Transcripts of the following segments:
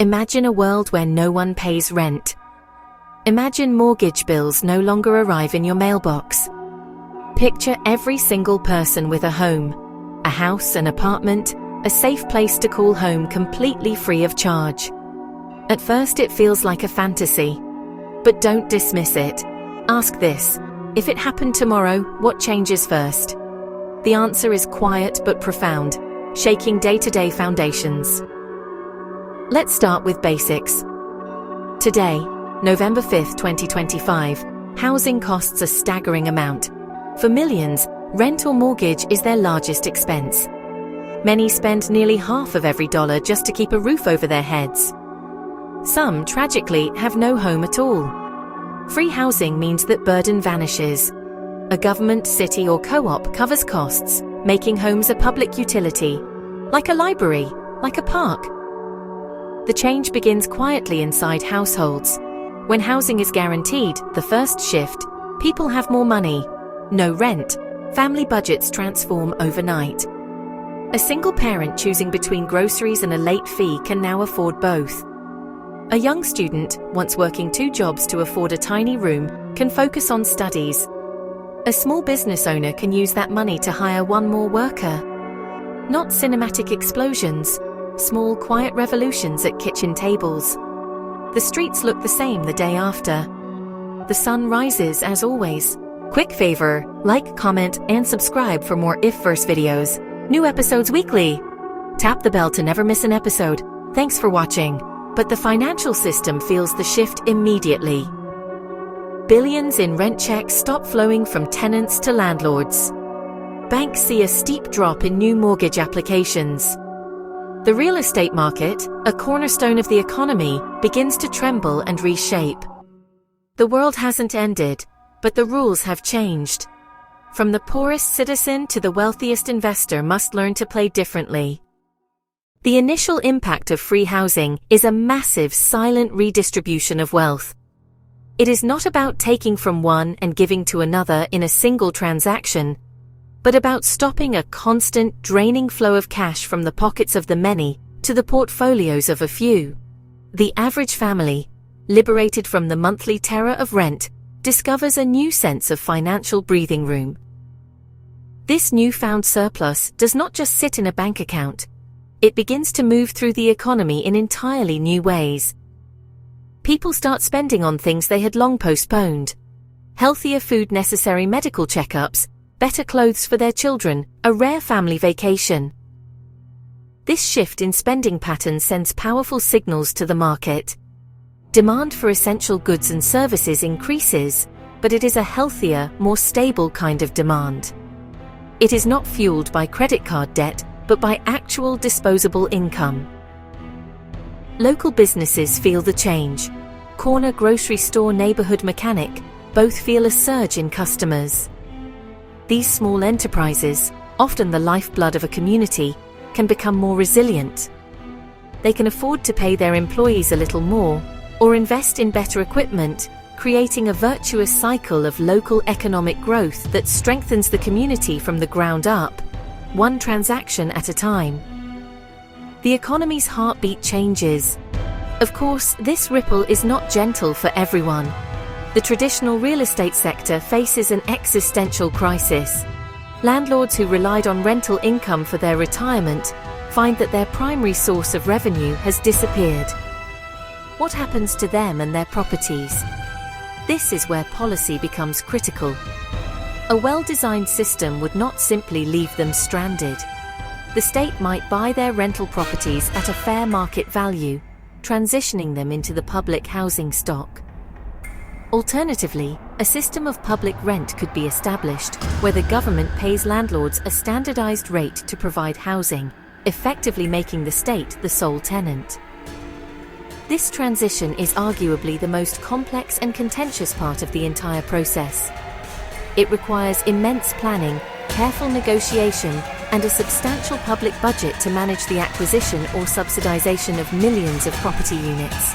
Imagine a world where no one pays rent. Imagine mortgage bills no longer arrive in your mailbox. Picture every single person with a home, a house, an apartment, a safe place to call home completely free of charge. At first it feels like a fantasy. But don't dismiss it. Ask this: if it happened tomorrow, what changes first? The answer is quiet but profound, shaking day-to-day foundations. Let's start with basics. Today, November 5, 2025, housing costs a staggering amount. For millions, rent or mortgage is their largest expense. Many spend nearly half of every dollar just to keep a roof over their heads. Some, tragically, have no home at all. Free housing means that burden vanishes. A government, city, or co-op covers costs, making homes a public utility, like a library, like a park. The change begins quietly inside households. When housing is guaranteed, the first shift, people have more money. No rent, family budgets transform overnight. A single parent choosing between groceries and a late fee can now afford both. A young student, once working 2 jobs to afford a tiny room, can focus on studies. A small business owner can use that money to hire one more worker. Not cinematic explosions, small quiet revolutions at kitchen tables. The streets look the same the day after. The sun rises as always. Quick favor, like, comment, and subscribe for more IfVerse videos. New episodes weekly. Tap the bell to never miss an episode. Thanks for watching. But the financial system feels the shift immediately. Billions in rent checks stop flowing from tenants to landlords. Banks see a steep drop in new mortgage applications. The real estate market, a cornerstone of the economy, begins to tremble and reshape. The world hasn't ended, but the rules have changed. From the poorest citizen to the wealthiest investor must learn to play differently. The initial impact of free housing is a massive silent redistribution of wealth. It is not about taking from one and giving to another in a single transaction, but about stopping a constant, draining flow of cash from the pockets of the many to the portfolios of a few. The average family, liberated from the monthly terror of rent, discovers a new sense of financial breathing room. This newfound surplus does not just sit in a bank account. It begins to move through the economy in entirely new ways. People start spending on things they had long postponed. Healthier food, necessary medical checkups, better clothes for their children, a rare family vacation. This shift in spending patterns sends powerful signals to the market. Demand for essential goods and services increases, but it is a healthier, more stable kind of demand. It is not fueled by credit card debt, but by actual disposable income. Local businesses feel the change. Corner grocery store, neighborhood mechanic, both feel a surge in customers. These small enterprises, often the lifeblood of a community, can become more resilient. They can afford to pay their employees a little more, or invest in better equipment, creating a virtuous cycle of local economic growth that strengthens the community from the ground up, one transaction at a time. The economy's heartbeat changes. Of course, this ripple is not gentle for everyone. The traditional real estate sector faces an existential crisis. Landlords who relied on rental income for their retirement find that their primary source of revenue has disappeared. What happens to them and their properties? This is where policy becomes critical. A well-designed system would not simply leave them stranded. The state might buy their rental properties at a fair market value, transitioning them into the public housing stock. Alternatively, a system of public rent could be established, where the government pays landlords a standardized rate to provide housing, effectively making the state the sole tenant. This transition is arguably the most complex and contentious part of the entire process. It requires immense planning, careful negotiation, and a substantial public budget to manage the acquisition or subsidization of millions of property units.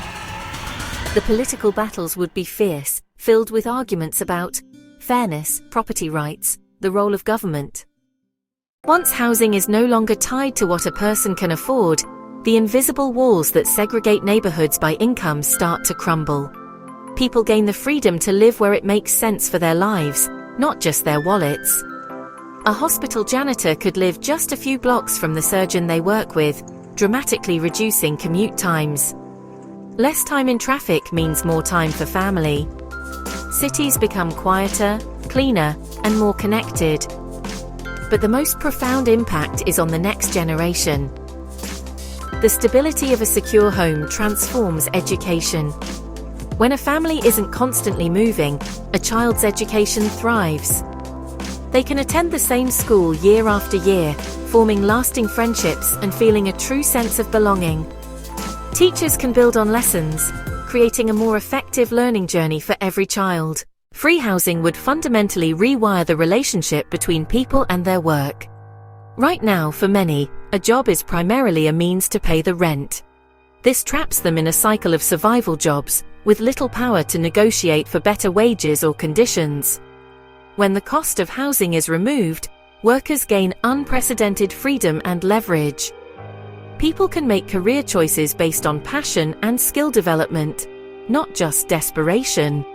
The political battles would be fierce, filled with arguments about fairness, property rights, the role of government. Once housing is no longer tied to what a person can afford, the invisible walls that segregate neighborhoods by income start to crumble. People gain the freedom to live where it makes sense for their lives, not just their wallets. A hospital janitor could live just a few blocks from the surgeon they work with, dramatically reducing commute times. Less time in traffic means more time for family. Cities become quieter, cleaner, and more connected. But the most profound impact is on the next generation. The stability of a secure home transforms education. When a family isn't constantly moving, a child's education thrives. They can attend the same school year after year, forming lasting friendships and feeling a true sense of belonging. Teachers can build on lessons, creating a more effective learning journey for every child. Free housing would fundamentally rewire the relationship between people and their work. Right now, for many, a job is primarily a means to pay the rent. This traps them in a cycle of survival jobs, with little power to negotiate for better wages or conditions. When the cost of housing is removed, workers gain unprecedented freedom and leverage. People can make career choices based on passion and skill development, not just desperation.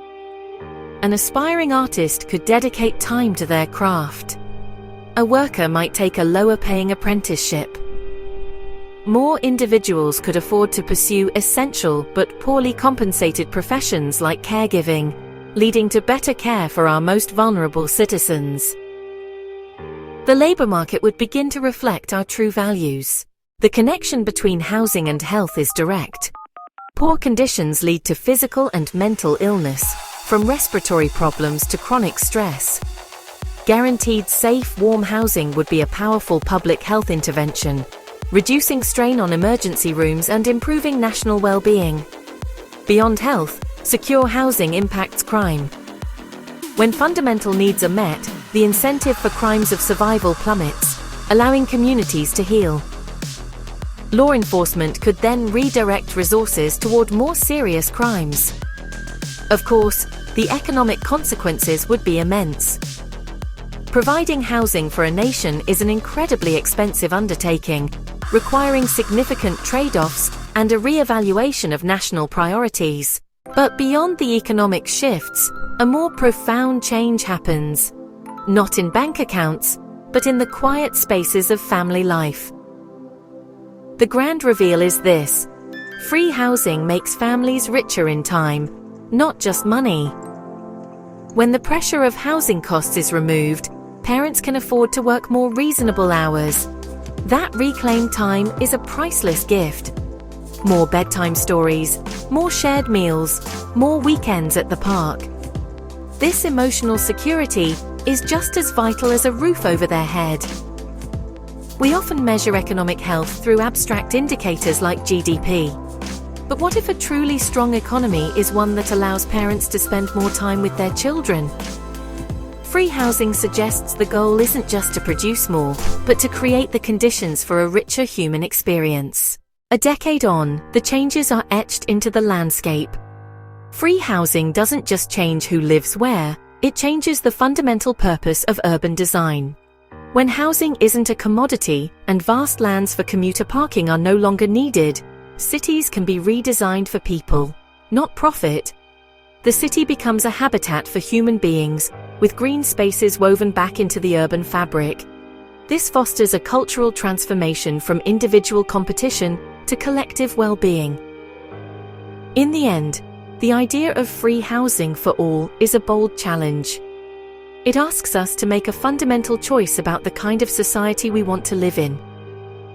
An aspiring artist could dedicate time to their craft. A worker might take a lower-paying apprenticeship. More individuals could afford to pursue essential but poorly compensated professions like caregiving, leading to better care for our most vulnerable citizens. The labor market would begin to reflect our true values. The connection between housing and health is direct. Poor conditions lead to physical and mental illness, from respiratory problems to chronic stress. Guaranteed safe, warm housing would be a powerful public health intervention, reducing strain on emergency rooms and improving national well-being. Beyond health, secure housing impacts crime. When fundamental needs are met, the incentive for crimes of survival plummets, allowing communities to heal. Law enforcement could then redirect resources toward more serious crimes. Of course, the economic consequences would be immense. Providing housing for a nation is an incredibly expensive undertaking, requiring significant trade-offs and a re-evaluation of national priorities. But beyond the economic shifts, a more profound change happens. Not in bank accounts, but in the quiet spaces of family life. The grand reveal is this: free housing makes families richer in time, not just money. When the pressure of housing costs is removed, parents can afford to work more reasonable hours. That reclaimed time is a priceless gift. More bedtime stories, more shared meals, more weekends at the park. This emotional security is just as vital as a roof over their head. We often measure economic health through abstract indicators like GDP. But what if a truly strong economy is one that allows parents to spend more time with their children? Free housing suggests the goal isn't just to produce more, but to create the conditions for a richer human experience. A decade on, the changes are etched into the landscape. Free housing doesn't just change who lives where, it changes the fundamental purpose of urban design. When housing isn't a commodity and vast lands for commuter parking are no longer needed, cities can be redesigned for people, not profit. The city becomes a habitat for human beings, with green spaces woven back into the urban fabric. This fosters a cultural transformation from individual competition to collective well-being. In the end, the idea of free housing for all is a bold challenge. It asks us to make a fundamental choice about the kind of society we want to live in.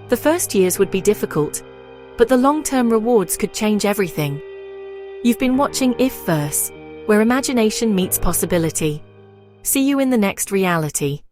The first years would be difficult, but the long-term rewards could change everything. You've been watching IfVerse, where imagination meets possibility. See you in the next reality.